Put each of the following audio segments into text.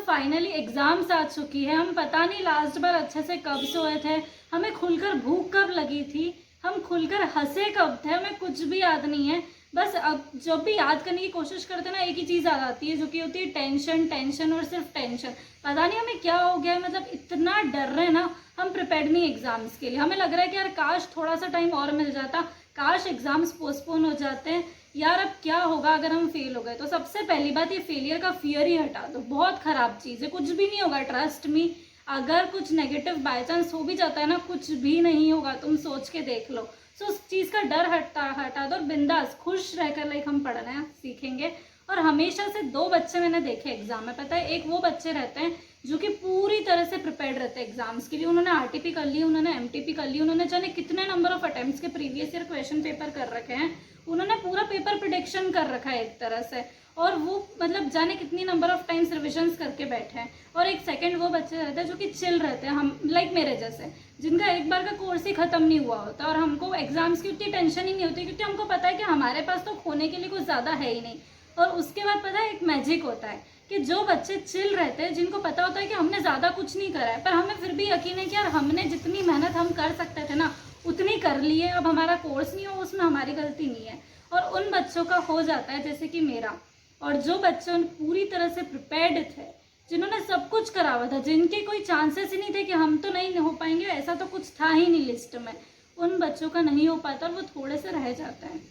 Finally exams आ चुकी है। हम पता नहीं लास्ट बार अच्छे से कब सोए थे, हमें खुलकर भूख कब लगी थी, हम खुलकर हंसे कब थे, हमें कुछ भी याद नहीं है। बस अब जब भी याद करने की कोशिश करते हैं ना, एक ही चीज़ याद आती है, जो कि होती है टेंशन, टेंशन और सिर्फ टेंशन। पता नहीं हमें क्या हो गया है, मतलब इतना डर रहे हैं ना हम, प्रिपेयर्ड नहीं एग्जाम्स के लिए। हमें लग रहा है कि यार काश थोड़ा सा टाइम और मिल जाता, काश एग्जाम्स पोस्टपोन हो जाते हैं। यार अब क्या होगा अगर हम फेल हो गए? तो सबसे पहली बात, ये फेलियर का फियर ही हटा दो, बहुत खराब चीज़ है। कुछ भी नहीं होगा, ट्रस्ट मी। अगर कुछ नेगेटिव बाय चांस हो भी जाता है ना, कुछ भी नहीं होगा, तुम सोच के देख लो। सो उस चीज़ का डर हटा दो और बिंदास खुश रहकर लाइक हम पढ़ना सीखेंगे। और हमेशा से दो बच्चे मैंने देखे एग्जाम में, पता है, एक वो बच्चे रहते हैं जो कि पूरी तरह से प्रिपेयर्ड रहते हैं एग्जाम्स के लिए। उन्होंने आरटीपी कर ली, उन्होंने एमटीपी कर ली, उन्होंने जाने कितने नंबर ऑफ अटेम्प्ट्स के प्रीवियस ईयर क्वेश्चन पेपर कर रखे हैं, उन्होंने पूरा पेपर प्रिडिक्शन कर रखा है एक तरह से, और वो मतलब जाने कितनी नंबर ऑफ टाइम्स रिविजन्स करके बैठे हैं। और एक सेकंड वो बच्चे रहते हैं जो कि चिल रहते हैं, हम लाइक मेरे जैसे, जिनका एक बार का कोर्स ही खत्म नहीं हुआ होता और हमको एग्जाम्स की उतनी टेंशन ही नहीं होती, क्योंकि हमको पता है कि हमारे पास तो खोने के लिए कुछ ज़्यादा है ही नहीं। और उसके बाद पता है एक मैजिक होता है कि जो बच्चे चिल रहते हैं, जिनको पता होता है कि हमने ज़्यादा कुछ नहीं करा है, पर हमें फिर भी यकीन है कि यार हमने जितनी मेहनत हम कर सकते थे ना उतनी कर ली है, अब हमारा कोर्स नहीं हो उसमें हमारी गलती नहीं है। और उन बच्चों का हो जाता है जैसे कि मेरा। और जो बच्चे पूरी तरह से प्रिपेयर्ड थे, जिन्होंने सब कुछ करा हुआ था, जिनके कोई चांसेस ही नहीं थे कि हम तो नहीं हो पाएंगे, ऐसा तो कुछ था ही नहीं लिस्ट में, उन बच्चों का नहीं हो पाता और वो थोड़े से रह जाते हैं।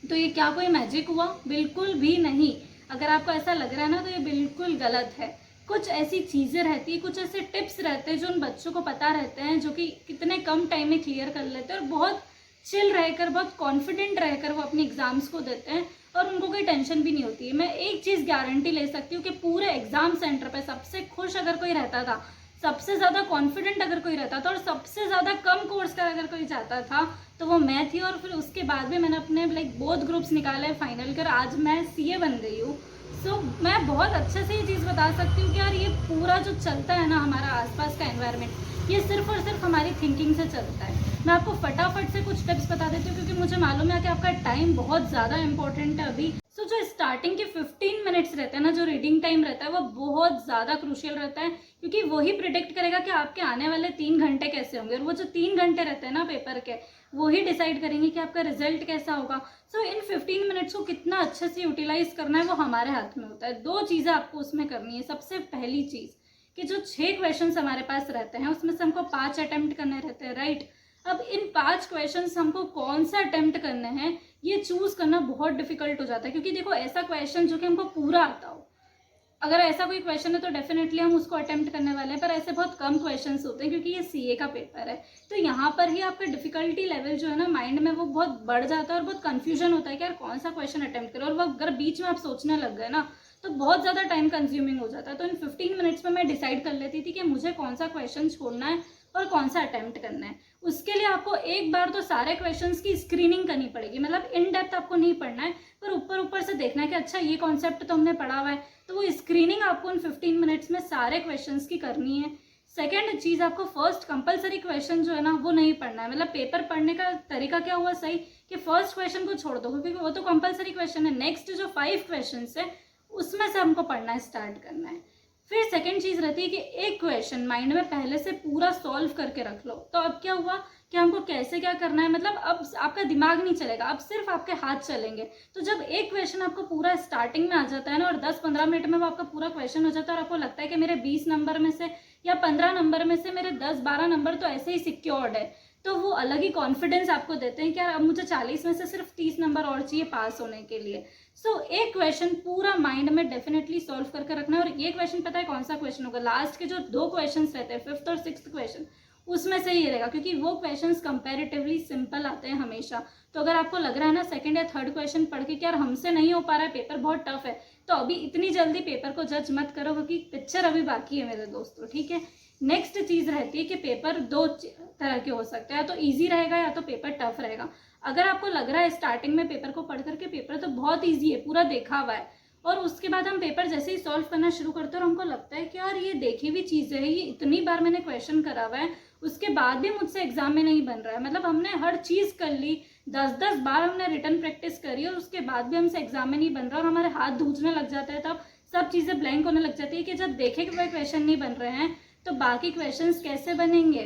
तो ये क्या कोई मैजिक हुआ? बिल्कुल भी नहीं। अगर आपको ऐसा लग रहा है ना, तो ये बिल्कुल गलत है। कुछ ऐसी चीज़ें रहती है, कुछ ऐसे टिप्स रहते हैं जो उन बच्चों को पता रहते हैं, जो कि कितने कम टाइम में क्लियर कर लेते हैं और बहुत चिल रहकर, बहुत कॉन्फिडेंट रहकर वो अपने एग्जाम्स को देते हैं और उनको कोई टेंशन भी नहीं होती है। मैं एक चीज़ गारंटी ले सकती हूँ कि पूरे एग्जाम सेंटर पे सबसे खुश अगर कोई रहता था, सबसे ज़्यादा कॉन्फिडेंट अगर कोई रहता था और सबसे ज़्यादा कम कोर्स का अगर कोई जाता था, तो वो मैं थी। और फिर उसके बाद भी मैंने अपने लाइक बोथ ग्रुप्स निकाले, फाइनल कर आज मैं सीए बन गई हूँ। सो मैं बहुत अच्छे से ये चीज़ बता सकती हूँ कि यार ये पूरा जो चलता है ना हमारा आसपास का एनवायरनमेंट, ये सिर्फ और सिर्फ हमारी थिंकिंग से चलता है। मैं आपको फटाफट से कुछ टिप्स बता देती हूँ, क्योंकि मुझे मालूम है कि आपका टाइम बहुत ज़्यादा इंपॉर्टेंट है अभी। सो जो स्टार्टिंग के 15 मिनट्स रहते हैं ना, जो रीडिंग टाइम रहता है, वो बहुत ज़्यादा क्रूशियल रहता है, क्योंकि वही प्रिडिक्ट करेगा कि आपके आने वाले 3 घंटे कैसे होंगे। और वो जो 3 घंटे रहते हैं ना पेपर के, वो ही डिसाइड करेंगे कि आपका रिजल्ट कैसा होगा। सो इन 15 मिनट्स को कितना अच्छे से यूटिलाइज करना है वो हमारे हाथ में होता है। 2 चीज़ें आपको उसमें करनी है। सबसे पहली चीज़ कि जो 6 क्वेश्चन हमारे पास रहते हैं, उसमें से हमको 5 अटेम्प्ट करने रहते हैं, राइट। अब इन 5 क्वेश्चंस हमको कौन सा अटेम्प्ट करने हैं, ये चूज करना बहुत डिफिकल्ट हो जाता है। क्योंकि देखो, ऐसा क्वेश्चन जो कि हमको पूरा आता हो, अगर ऐसा कोई क्वेश्चन है तो डेफिनेटली हम उसको अटेम्प्ट करने वाले हैं, पर ऐसे बहुत कम क्वेश्चंस होते हैं क्योंकि ये सीए का पेपर है। तो यहाँ पर ही आपका डिफिकल्टी लेवल जो है ना माइंड में, वो बहुत बढ़ जाता है और बहुत कंफ्यूजन होता है कि यार कौन सा क्वेश्चन अटेम्प्ट करो। और वो अगर बीच में आप सोचने लग गए ना, तो बहुत ज़्यादा टाइम कंज्यूमिंग हो जाता है। तो इन 15 मिनट्स में मैं डिसाइड कर लेती थी कि मुझे कौन सा क्वेश्चन छोड़ना है और कौन सा अटेम्प्ट करना है। उसके लिए आपको एक बार तो सारे क्वेश्चंस की स्क्रीनिंग करनी पड़ेगी, मतलब इन डेप्थ आपको नहीं पढ़ना है, पर ऊपर ऊपर से देखना है कि अच्छा ये कॉन्सेप्ट तो हमने पढ़ा हुआ है। तो वो स्क्रीनिंग आपको इन 15 मिनट्स में सारे क्वेश्चंस की करनी है। सेकेंड चीज़, आपको फर्स्ट कंपलसरी क्वेश्चन जो है ना वो नहीं पढ़ना है। मतलब पेपर पढ़ने का तरीका क्या हुआ सही कि फर्स्ट क्वेश्चन को छोड़ दो, क्योंकि वो तो कंपलसरी क्वेश्चन है। नेक्स्ट जो 5 क्वेश्चन है उसमें से हमको पढ़ना स्टार्ट करना है। फिर सेकंड चीज़ रहती है कि एक क्वेश्चन माइंड में पहले से पूरा सॉल्व करके रख लो। तो अब क्या हुआ कि हमको कैसे क्या करना है, मतलब अब आपका दिमाग नहीं चलेगा, अब सिर्फ आपके हाथ चलेंगे। तो जब एक क्वेश्चन आपको पूरा स्टार्टिंग में आ जाता है ना, और 10-15 मिनट में वो आपका पूरा क्वेश्चन हो जाता है, और आपको लगता है कि मेरे 20 नंबर में से या 15 नंबर में से मेरे 10-12 नंबर तो ऐसे ही सिक्योर्ड है, तो वो अलग ही कॉन्फिडेंस आपको देते हैं कि यार अब मुझे 40 में से सिर्फ 30 नंबर और चाहिए पास होने के लिए। सो एक क्वेश्चन पूरा माइंड में डेफिनेटली सॉल्व करके रखना है। और ये क्वेश्चन पता है कौन सा क्वेश्चन होगा? लास्ट के जो 2 क्वेश्चन रहते हैं, 5th और 6th क्वेश्चन, उसमें से ही रहेगा, क्योंकि वो क्वेश्चंस कंपैरेटिवली सिंपल आते हैं हमेशा। तो अगर आपको लग रहा है ना सेकंड या थर्ड क्वेश्चन पढ़ के कि यार हमसे नहीं हो पा रहा है, पेपर बहुत टफ है, तो अभी इतनी जल्दी पेपर को जज मत करो, क्योंकि पिक्चर अभी बाकी है मेरे दोस्तों, ठीक है। नेक्स्ट चीज़ रहती है कि पेपर 2 तरह के हो सकते हैं, या तो ईजी रहेगा या तो पेपर टफ रहेगा। अगर आपको लग रहा है स्टार्टिंग में पेपर को पढ़ करके पेपर तो बहुत ईजी है, पूरा देखा हुआ है, और उसके बाद हम पेपर जैसे ही सॉल्व करना शुरू करते हैं और हमको लगता है कि यार ये देखी हुई चीज़ें है, ये इतनी बार मैंने क्वेश्चन करा हुआ है, उसके बाद भी मुझसे एग्जाम में नहीं बन रहा है, मतलब हमने हर चीज़ कर ली, 10-10 बार हमने रिटर्न प्रैक्टिस करी और उसके बाद भी हमसे एग्जाम में नहीं बन रहा और हमारे हाथ धूजने लग जाते हैं, तब सब चीज़ें ब्लैंक होने लग जाती है कि जब देखे कि वह क्वेश्चन नहीं बन रहे हैं तो बाकी क्वेश्चंस कैसे बनेंगे।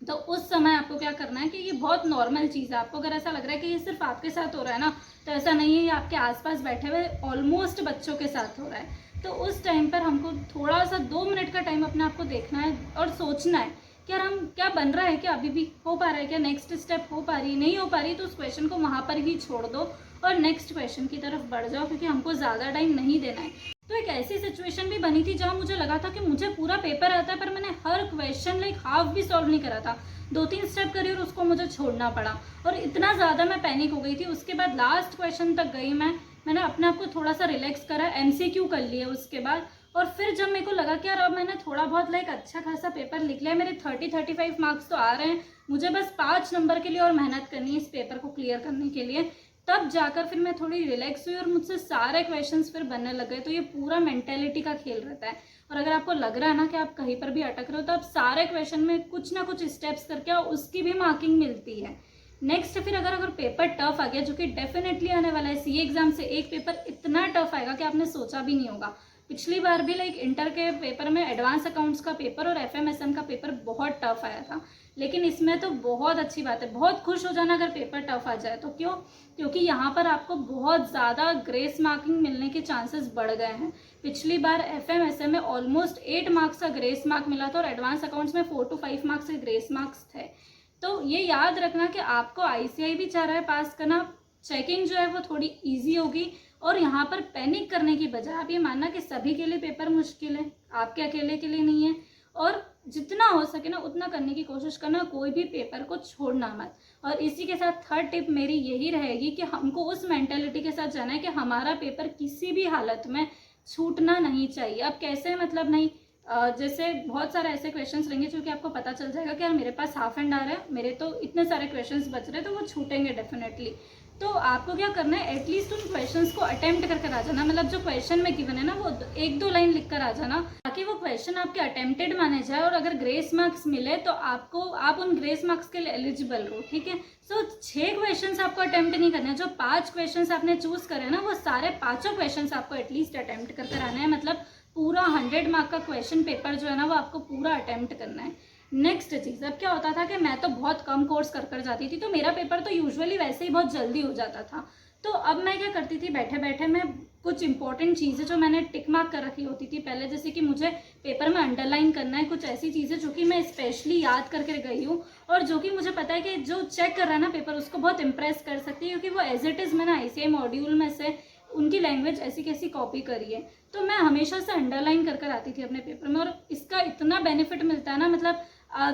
तो उस समय आपको क्या करना है कि ये बहुत नॉर्मल चीज़ है। आपको अगर ऐसा लग रहा है कि ये सिर्फ आपके साथ हो रहा है ना, तो ऐसा नहीं है, ये आपके आसपास बैठे हुए ऑलमोस्ट बच्चों के साथ हो रहा है। तो उस टाइम पर हमको थोड़ा सा 2 मिनट का टाइम अपने आप को देखना है और सोचना है कि यार हम क्या बन रहा है, क्या अभी भी हो पा रहा है, क्या नेक्स्ट स्टेप हो पा रही है, नहीं हो पा रही तो उस क्वेश्चन को वहाँ पर ही छोड़ दो और नेक्स्ट क्वेश्चन की तरफ बढ़ जाओ, क्योंकि हमको ज़्यादा टाइम नहीं देना है। तो एक ऐसी सिचुएशन भी बनी थी जहाँ मुझे लगा था कि मुझे पूरा पेपर आता है, पर मैंने हर क्वेश्चन लाइक हाफ भी सॉल्व नहीं करा था, 2-3 स्टेप करी और उसको मुझे छोड़ना पड़ा और इतना ज़्यादा मैं पैनिक हो गई थी। उसके बाद लास्ट क्वेश्चन तक गई मैंने अपने आप को थोड़ा सा रिलैक्स करा, MCQ कर लिए उसके बाद। और फिर जब मेरे को लगा कि यार अब मैंने थोड़ा बहुत लाइक अच्छा खासा पेपर लिख लिया, मेरे 30-35 मार्क्स तो आ रहे हैं, मुझे बस 5 नंबर के लिए और मेहनत करनी है इस पेपर को क्लियर करने के लिए, तब जाकर फिर मैं थोड़ी रिलैक्स हुई और मुझसे सारे क्वेश्चंस फिर बनने लग गए। तो ये पूरा मेंटेलिटी का खेल रहता है। और अगर आपको लग रहा है ना कि आप कहीं पर भी अटक रहे हो, तो आप सारे क्वेश्चन में कुछ ना कुछ स्टेप्स करके उसकी भी मार्किंग मिलती है। नेक्स्ट फिर अगर पेपर टफ आ गया, जो कि डेफिनेटली आने वाला है, CA एग्जाम से एक पेपर इतना टफ आएगा कि आपने सोचा भी नहीं होगा। पिछली बार भी लाइक इंटर के पेपर में एडवांस अकाउंट्स का पेपर और FMSM का पेपर बहुत टफ आया था, लेकिन इसमें तो बहुत अच्छी बात है, बहुत खुश हो जाना अगर पेपर टफ आ जाए तो। क्यों? क्योंकि यहाँ पर आपको बहुत ज़्यादा ग्रेस मार्किंग मिलने के चांसेस बढ़ गए हैं। पिछली बार FMSM में ऑलमोस्ट 8 मार्क्स का ग्रेस मार्क मिला था और एडवांस अकाउंट्स में 4 to 5 मार्क्स के ग्रेस मार्क्स थे। तो ये याद रखना कि आपको ICAI भी चाह रहा है पास करना, चेकिंग जो है वो थोड़ी ईजी होगी। और यहाँ पर पैनिक करने की बजाय आप ये मानना कि सभी के लिए पेपर मुश्किल है, आपके अकेले के लिए नहीं है, और जितना हो सके ना उतना करने की कोशिश करना, कोई भी पेपर को छोड़ना मत। और इसी के साथ थर्ड टिप मेरी यही रहेगी कि हमको उस मेंटेलिटी के साथ जाना है कि हमारा पेपर किसी भी हालत में छूटना नहीं चाहिए। अब कैसे, मतलब नहीं, जैसे बहुत सारे ऐसे क्वेश्चंस रहेंगे जो कि आपको पता चल जाएगा कि यार मेरे पास हाफ एंड आवर है, मेरे तो इतने सारे क्वेश्चंस बच रहे हैं, तो वो छूटेंगे डेफिनेटली। तो आपको क्या करना है, एटलीस्ट उन क्वेश्चंस को अटेम्प्ट करके आ जाना, मतलब जो क्वेश्चन में गिवन है ना वो 1-2 लाइन लिख कर आ जाना, ताकि वो क्वेश्चन आपके अटेम्प्टेड माने जाए और अगर ग्रेस मार्क्स मिले तो आप उन ग्रेस मार्क्स के लिए एलिजिबल हो। ठीक है, सो 6 क्वेश्चंस आपको अटेम्प्ट नहीं करने हैं, जो 5 क्वेश्चंस आपने चूज करे ना वो सारे 5 क्वेश्चंस आपको एटलीस्ट अटेम्प्ट करके आना है। मतलब पूरा 100 मार्क का क्वेश्चन पेपर जो है ना वो आपको पूरा अटेम्प्ट करना है। नेक्स्ट चीज़, अब क्या होता था कि मैं तो बहुत कम कोर्स कर जाती थी, तो मेरा पेपर तो यूजुअली वैसे ही बहुत जल्दी हो जाता था। तो अब मैं क्या करती थी, बैठे बैठे मैं कुछ इंपॉर्टेंट चीज़ें जो मैंने टिक मार्क कर रखी होती थी पहले, जैसे कि मुझे पेपर में अंडरलाइन करना है, कुछ ऐसी चीज़ें जो कि मैं स्पेशली याद करके गई हूँ और जो कि मुझे पता है कि जो चेक कर रहा है ना पेपर उसको बहुत इंप्रेस कर सकती है, क्योंकि वो एज इट इज़ मैंने ICAI मॉड्यूल में से उनकी लैंग्वेज ऐसी कैसी कॉपी करी है। तो मैं हमेशा से अंडरलाइन कर आती थी अपने पेपर में, और इसका इतना बेनिफिट मिलता है ना, मतलब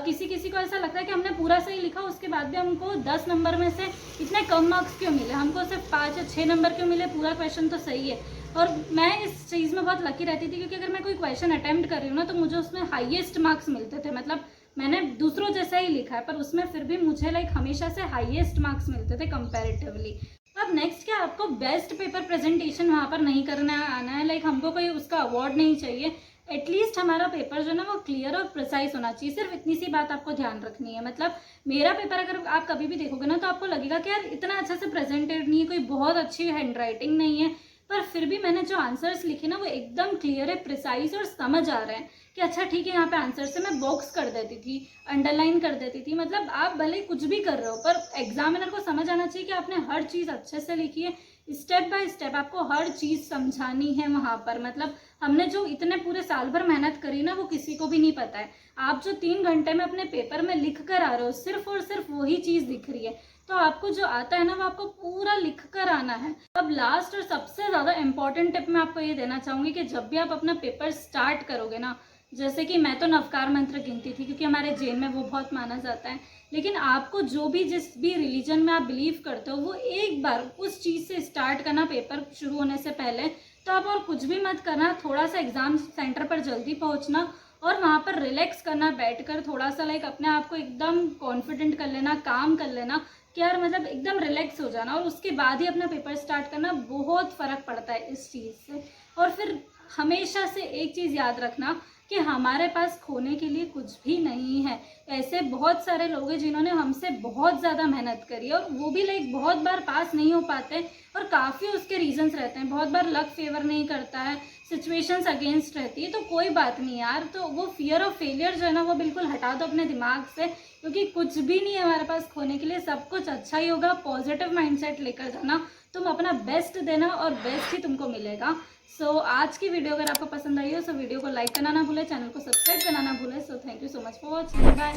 किसी किसी को ऐसा लगता है कि हमने पूरा सही लिखा, उसके बाद भी हमको 10 नंबर में से इतने कम मार्क्स क्यों मिले, हमको सिर्फ 5 या 6 नंबर क्यों मिले, पूरा क्वेश्चन तो सही है। और मैं इस चीज़ में बहुत लकी रहती थी, क्योंकि अगर मैं कोई क्वेश्चन अटेम्प्ट कर रही हूँ ना तो मुझे उसमें हाईएस्ट मार्क्स मिलते थे। मतलब मैंने दूसरों जैसा ही लिखा है पर उसमें फिर भी मुझे लाइक हमेशा से हाईएस्ट मार्क्स मिलते थे कंपैरेटिवली। अब नेक्स्ट क्या, आपको बेस्ट पेपर प्रेजेंटेशन वहाँ पर नहीं करना आना है, लाइक हमको कोई उसका अवार्ड नहीं चाहिए, एटलीस्ट हमारा पेपर जो है ना वो क्लियर और प्रिसाइज होना चाहिए। सिर्फ इतनी सी बात आपको ध्यान रखनी है। मतलब मेरा पेपर अगर आप कभी भी देखोगे ना तो आपको लगेगा कि यार इतना अच्छा से प्रेजेंटेड नहीं है, कोई बहुत अच्छी हैंड राइटिंग नहीं है, पर फिर भी मैंने जो आंसर्स लिखे ना वो एकदम क्लियर है, प्रिसाइज और समझ आ रहे हैं कि अच्छा ठीक है, यहाँ पे आंसर से मैं बॉक्स कर देती थी, अंडरलाइन कर देती थी। मतलब आप भले कुछ भी कर रहे हो पर एग्जामिनर को समझ आना चाहिए कि आपने हर चीज़ अच्छे से लिखी है, स्टेप बाय स्टेप आपको हर चीज़ समझानी है वहाँ पर। मतलब हमने जो इतने पूरे साल भर मेहनत करी ना वो किसी को भी नहीं पता है। आप जो 3 घंटे में अपने पेपर में लिख कर आ रहे हो, सिर्फ और सिर्फ वही चीज़ दिख रही है, तो आपको जो आता है ना वो आपको पूरा लिख कर आना है। अब लास्ट और सबसे ज़्यादा इंपॉर्टेंट टिप मैं आपको ये देना चाहूँगी कि जब भी आप अपना पेपर स्टार्ट करोगे ना, जैसे कि मैं तो नवकार मंत्र गिनती थी क्योंकि हमारे जैन में वो बहुत माना जाता है, लेकिन आपको जो भी जिस भी रिलीजन में आप बिलीव करते हो वो एक बार उस चीज़ से स्टार्ट करना पेपर शुरू होने से पहले। तो आप और कुछ भी मत करना, थोड़ा सा एग्ज़ाम सेंटर पर जल्दी पहुंचना और वहाँ पर रिलैक्स करना, बैठकर थोड़ा सा लाइक अपने आप को एकदम कॉन्फिडेंट कर लेना, काम कर लेना कि यार मतलब एकदम रिलैक्स हो जाना, और उसके बाद ही अपना पेपर स्टार्ट करना। बहुत फ़र्क पड़ता है इस चीज़ से। और फिर हमेशा से एक चीज़ याद रखना कि हमारे पास खोने के लिए कुछ भी नहीं है। ऐसे बहुत सारे लोग हैं जिन्होंने हमसे बहुत ज़्यादा मेहनत करी और वो भी लाइक बहुत बार पास नहीं हो पाते और काफ़ी उसके रीजंस रहते हैं। बहुत बार लक फेवर नहीं करता है, सिचुएशंस अगेंस्ट रहती है, तो कोई बात नहीं यार। तो वो फियर ऑफ फेलियर जो है ना वो बिल्कुल हटा दो अपने दिमाग से, क्योंकि कुछ भी नहीं है हमारे पास खोने के लिए, सब कुछ अच्छा ही होगा। पॉजिटिव माइंडसेट लेकर जाना, तुम अपना बेस्ट देना और बेस्ट ही तुमको मिलेगा। सो आज की वीडियो अगर आपको पसंद आई हो तो वीडियो को लाइक करना ना भूले, चैनल को सब्सक्राइब करना ना भूले। So thank you so much for watching, bye.